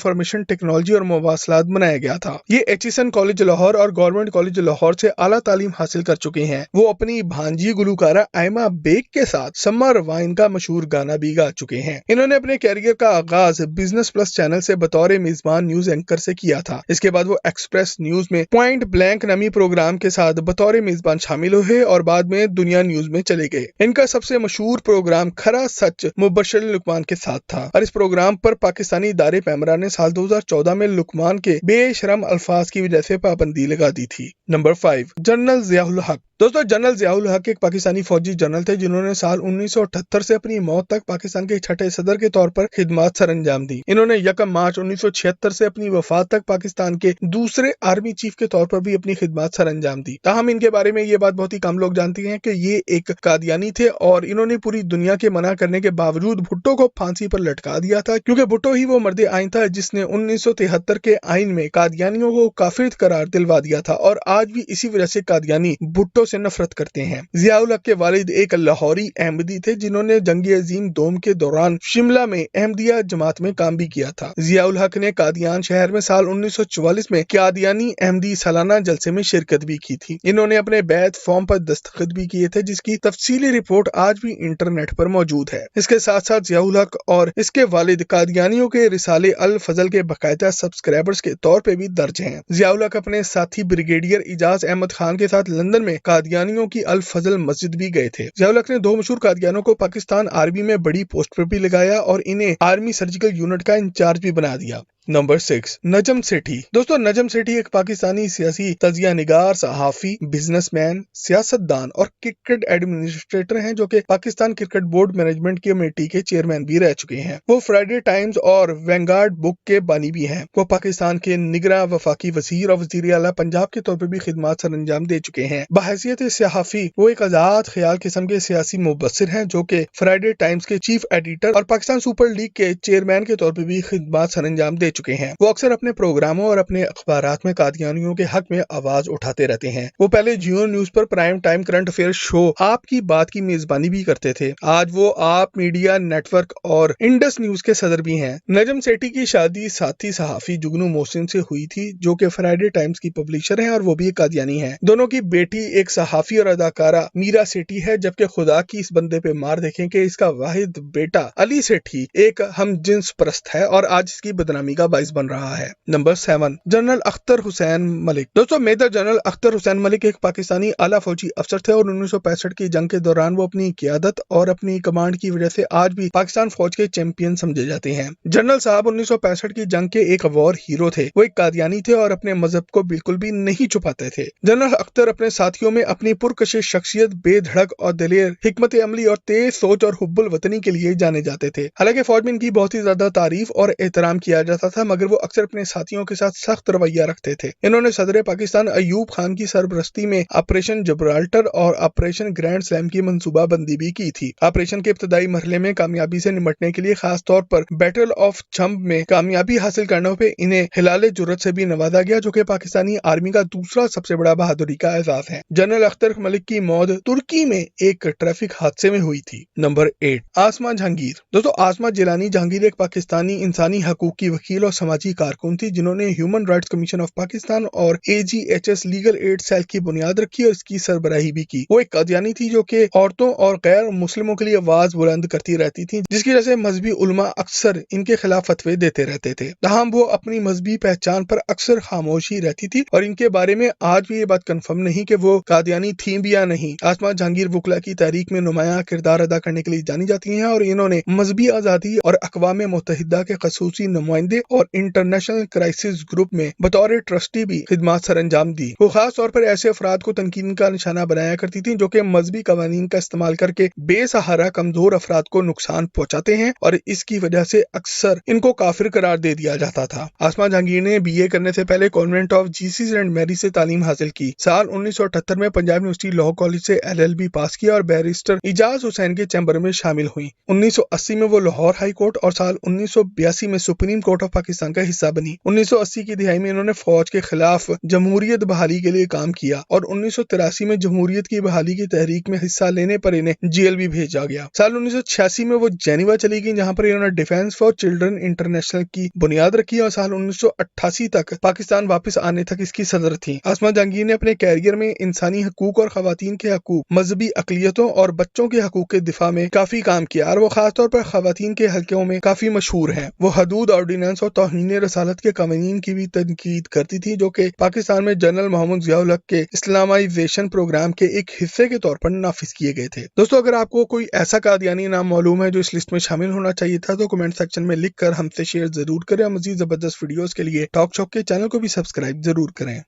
Information technology اور مواصلات بنایا گیا تھا۔ یہ ایچیسن کالج لاہور اور گورنمنٹ کالج لاہور سے اعلیٰ تعلیم حاصل کر چکے ہیں۔ وہ اپنی بھانجی گلوکارہ ایما بیگ کے ساتھ سمر وائن کا مشہور گانا بھی گا چکے ہیں۔ انہوں نے اپنے کیریئر کا آغاز بزنس پلس چینل سے بطور میزبان نیوز اینکر سے کیا تھا۔ اس کے بعد وہ ایکسپریس نیوز میں پوائنٹ بلینک نامی پروگرام کے ساتھ بطور میزبان شامل ہوئے اور بعد میں دنیا نیوز میں چلے گئے۔ ان کا سب سے مشہور پروگرام کھرا سچ مبشر لقمان کے ساتھ تھا اور اس پروگرام پر پاکستانی ادارے پیمرا نے سال 2014 میں لقمان کے بے شرم الفاظ کی وجہ سے پابندی لگا دی تھی۔ نمبر 5، جنرل ضیاء الحق۔ دوستو، جنرل ضیاء الحق ایک پاکستانی فوجی جنرل تھے جنہوں نے سال 1978 سے اپنی موت تک پاکستان کے چھٹے صدر کے طور پر خدمات سر انجام دی۔ انہوں نے 1 مارچ 1976 سے اپنی وفات تک پاکستان کے دوسرے آرمی چیف کے طور پر بھی اپنی خدمات سر انجام دی۔ تاہم ان کے بارے میں یہ بات بہت ہی کم لوگ جانتے ہیں کہ یہ ایک قادیانی تھے اور انہوں نے پوری دنیا کے منع کرنے کے باوجود بھٹو کو پھانسی پر لٹکا دیا تھا، کیونکہ بھٹو ہی وہ مرد آئین تھا جس نے 1973 کے آئین میں قادیانیوں کو کافر قرار دلوا دیا تھا، اور آج بھی اسی وجہ سے قادیانی بھٹو سے نفرت کرتے ہیں۔ ضیاء الحق کے والد ایک لاہوری احمدی تھے جنہوں نے جنگ عظیم دوم کے دوران شملہ میں احمدیہ جماعت میں کام بھی کیا تھا۔ ضیاء الحق نے قادیان شہر میں سال 1944 میں قادیانی احمدی سالانہ جلسے میں شرکت بھی کی تھی۔ انہوں نے اپنے بیعت فارم پر دستخط بھی کیے تھے جس کی تفصیلی رپورٹ آج بھی انٹرنیٹ پر موجود ہے۔ اس کے ساتھ ساتھ ضیاء الحق اور اس کے والد قادیانیوں کے رسالے الفضل کے باقاعدہ سبسکرائبرز کے طور پہ بھی درج ہیں۔ ضیاء الحق اپنے ساتھی بریگیڈیئر اعجاز احمد خان کے ساتھ لندن میں قادیانیوں کی الفضل مسجد بھی گئے تھے۔ ضیاء الحق نے 2 مشہور قادیانوں کو پاکستان آرمی میں بڑی پوسٹ پر بھی لگایا اور انہیں آرمی سرجیکل یونٹ کا انچارج بھی بنا دیا۔ نمبر 6، نجم سیٹھی۔ دوستو، نجم سیٹھی ایک پاکستانی سیاسی تجزیہ نگار، صحافی، بزنس مین، سیاست دان اور کرکٹ ایڈمنسٹریٹر ہیں جو کہ Pakistan cricket board management committee کے چیئرمین بھی رہ چکے ہیں۔ وہ فرائیڈے ٹائمز اور وینگارڈ بک کے بانی بھی ہیں۔ وہ پاکستان کے نگراں وفاقی وزیر اور وزیر اعلیٰ پنجاب کے طور پر بھی خدمات سر انجام دے چکے ہیں۔ بحیثیت صحافی وہ ایک آزاد خیال قسم کے سیاسی مبصر ہیں جو کہ فرائیڈے ٹائمز کے چیف ایڈیٹر اور پاکستان سپر لیگ کے چیئرمین کے طور پر بھی خدمات سر انجام دے چکے ہیں۔ وہ اکثر اپنے پروگراموں اور اپنے اخبارات میں قادیانیوں کے حق میں آواز اٹھاتے رہتے ہیں۔ وہ پہلے جیو نیوز پر پرائم ٹائم کرنٹ افیئر شو آپ کی بات کی میزبانی بھی کرتے تھے۔ آج وہ آپ میڈیا نیٹ ورک اور انڈس نیوز کے صدر بھی ہیں۔ نجم سیٹھی کی شادی ساتھی صحافی جگنو محسن سے ہوئی تھی جو کہ فرائیڈے ٹائمز کی پبلشر ہیں اور وہ بھی ایک قادیانی ہیں۔ دونوں کی بیٹی ایک صحافی اور اداکارہ میرا سیٹھی ہے، جبکہ خدا کی اس بندے پہ مار دیکھیں کہ اس کا واحد بیٹا علی سیٹھی ایک ہم جنس پرست ہے اور آج اس کی بدنامی کا باعث بن رہا ہے۔ نمبر 7، جنرل اختر حسین ملک۔ دوستو، میجر جنرل اختر حسین ملک ایک پاکستانی اعلیٰ فوجی افسر تھے اور 1965 کی جنگ کے دوران وہ اپنی قیادت اور اپنی کمانڈ کی وجہ سے آج بھی پاکستان فوج کے چیمپئن سمجھے جاتے ہیں۔ جنرل صاحب 1965 کی جنگ کے ایک وار ہیرو تھے۔ وہ ایک قادیانی تھے اور اپنے مذہب کو بالکل بھی نہیں چھپاتے تھے۔ جنرل اختر اپنے ساتھیوں میں اپنی پرکشش شخصیت، بے دھڑک اور دلیر حکمت عملی اور تیز سوچ اور حب الوطنی کے لیے جانے جاتے تھے۔ حالانکہ فوج میں ان کی بہت ہی زیادہ تعریف اور احترام کیا جاتا تھا، مگر وہ اکثر اپنے ساتھیوں کے ساتھ سخت رویہ رکھتے تھے۔ انہوں نے صدر پاکستان ایوب خان کی سربرستی میں آپریشن جبرالٹر اور آپریشن گرینڈ سلیم کی منصوبہ بندی بھی کی تھی۔ آپریشن کے ابتدائی مرحلے میں کامیابی سے نمٹنے کے لیے خاص طور پر بیٹل آف چھمب میں کامیابی حاصل کرنے پہ انہیں ہلال جرت سے بھی نوازا گیا، جو کہ پاکستانی آرمی کا دوسرا سب سے بڑا بہادری کا اعزاز ہے۔ جنرل اختر ملک کی موت ترکی میں ایک ٹریفک حادثے میں ہوئی تھی۔ نمبر 8، آسما جہانگیر۔ دوستو، آسما جیلانی جہانگیر ایک پاکستانی انسانی حقوق کی وکیل اور سماجی کارکن تھی جنہوں نے human rights commission of Pakistan اور AGHS لیگل ایڈ سیل کی بنیاد رکھی اور اس کی سربراہی بھی کی۔ وہ ایک قادیانی تھی جو کہ عورتوں اور غیر مسلموں کے لیے آواز بلند کرتی رہتی تھی، جس کی وجہ سے مذہبی علماء اکثر ان کے خلاف فتوے دیتے رہتے تھے۔ تاہم وہ اپنی مذہبی پہچان پر اکثر خاموش ہی رہتی تھی اور ان کے بارے میں آج بھی یہ بات کنفرم نہیں کہ وہ قادیانی تھیں بھی یا نہیں۔ آسما جہانگیر وکلا کی تحریک میں نمایاں کردار ادا کرنے کے لیے جانی جاتی ہیں اور انہوں نے مذہبی آزادی اور اقوام متحدہ کے خصوصی نمائندے اور انٹرنیشنل کرائسس گروپ میں بطور ٹرسٹی بھی خدمات سر انجام دی۔ وہ خاص طور پر ایسے افراد کو تنقید کا نشانہ بنایا کرتی تھیں جو کہ مذہبی قوانین کا استعمال کر کے بے سہارا کمزور افراد کو نقصان پہنچاتے ہیں اور اس کی وجہ سے اکثر ان کو کافر قرار دے دیا جاتا تھا۔ آسما جہانگیر نے BA کرنے سے پہلے کانوینٹ آف جیسس اینڈ میری سے تعلیم حاصل کی۔ سال 1978 میں پنجاب یونیورسٹی لاء کالج سے LLB پاس کیا اور بیرسٹر اعجاز حسین کے چیمبر میں شامل ہوئی۔ 1980 میں وہ لاہور ہائی کورٹ اور سال 1982 میں سپریم کورٹ آف پاکستان کا حصہ بنی۔ 1980 کی دہائی میں انہوں نے فوج کے خلاف جمہوریت بحالی کے لیے کام کیا اور 1983 میں جمہوریت کی بحالی کی تحریک میں حصہ لینے پر انہیں جیل بھی بھیجا گیا۔ سال 1986 میں وہ جنیوا چلی گئی جہاں پر انہوں نے ڈیفینس فار چلڈرن انٹرنیشنل کی بنیاد رکھی اور سال 1988 تک پاکستان واپس آنے تک اس کی صدر تھی۔ آسما جہانگیر نے اپنے کیریئر میں انسانی حقوق اور خواتین کے حقوق، مذہبی اقلیتوں اور بچوں کے حقوق کے دفاع میں کافی کام کیا اور وہ خاص طور پر خواتین کے حلقوں میں کافی مشہور ہیں۔ وہ حدود آرڈیننس اور توہین رسالت کے قوانین کی بھی تنقید کرتی تھی جو کہ پاکستان میں جنرل محمد ضیاء الحق کے اسلامائزیشن پروگرام کے ایک حصے کے طور پر نافذ کیے گئے تھے۔ دوستو اگر آپ کو کوئی ایسا قادیانی نام معلوم ہے جو اس لسٹ میں شامل ہونا چاہیے تھا تو کمنٹ سیکشن میں لکھ کر ہم سے شیئر ضرور کریں اور مزید زبردست ویڈیوز کے لیے ٹاک شاک کے چینل کو بھی سبسکرائب ضرور کریں۔